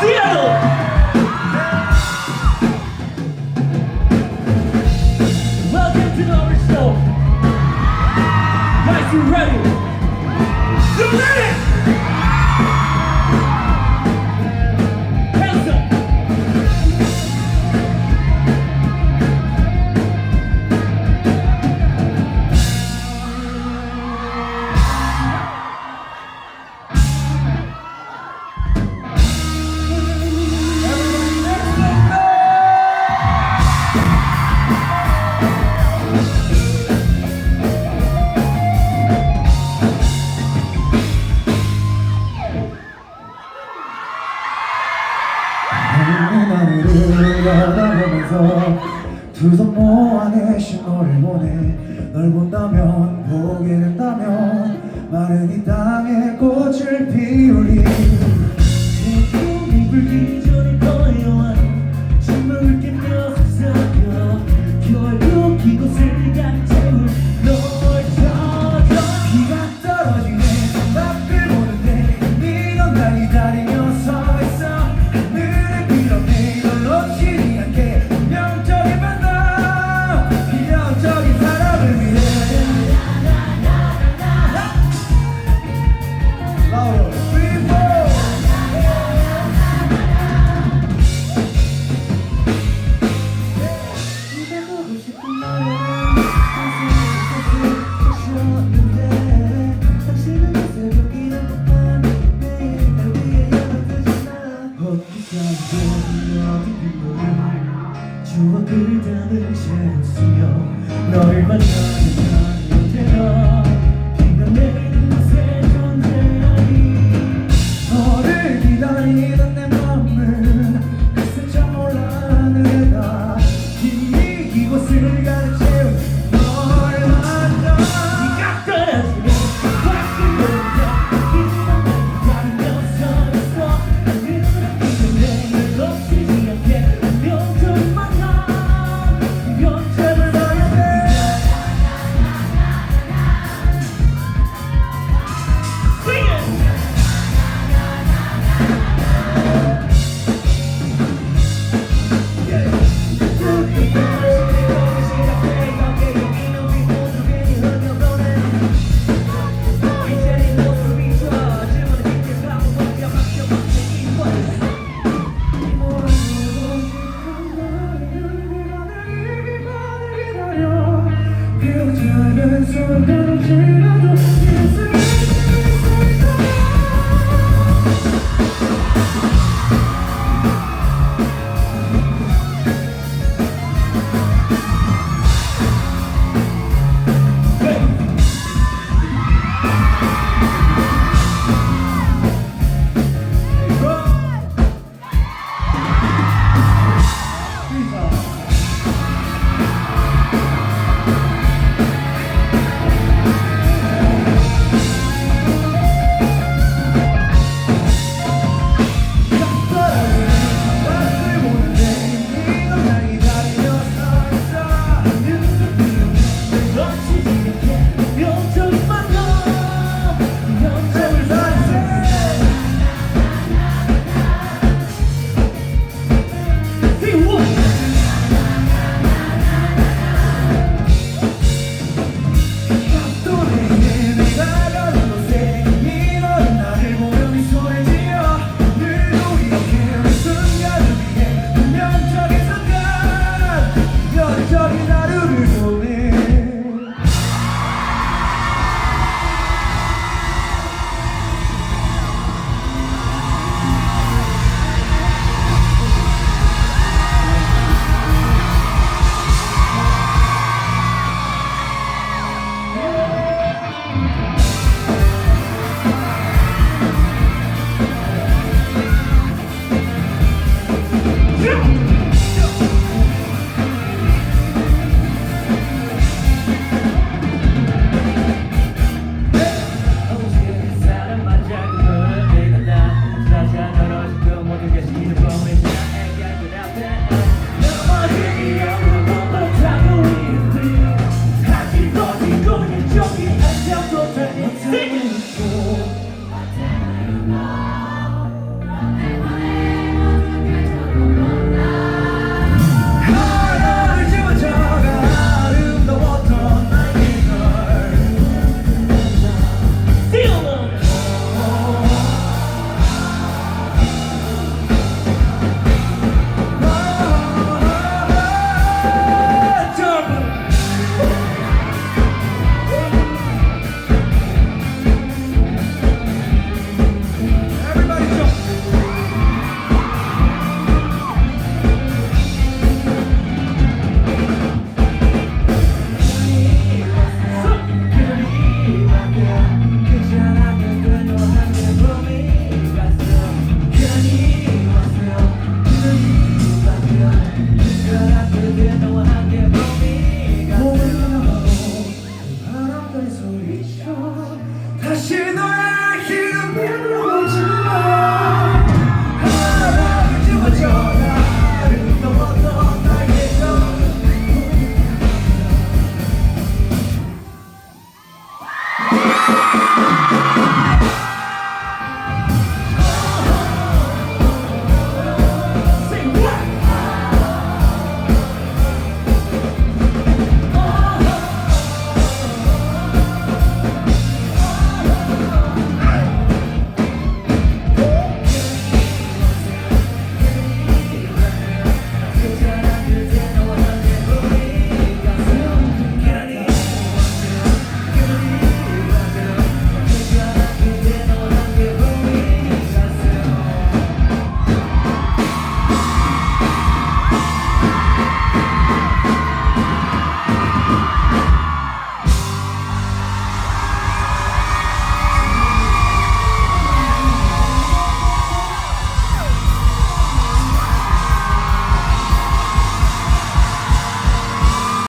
Seattle. Welcome to our show. Guys, you ready? You ready? Hands up. 하늘을 바라보면서 두 손 모아 내 신호를 보내 널 본다면 보게 된다면 마른 이 땅에 꽃을 피우리 불기 전에 꺼려한 침묵을 깨며 속삭여 결국 이곳을 감채울 널 찾아 비가 떨어지네 앞을 보는데 네가 날 기다리며 서 있어 하늘을 빌어내 널 놓치지 않게 운명적인 만남 비명적인 사랑을 위해 Louder, three, four. 네가 보고 싶은 너를 당신은 새벽이란 것만 매일 날 위해 연락되잖아 추억을 담은 채로 쓰여 너를 만나면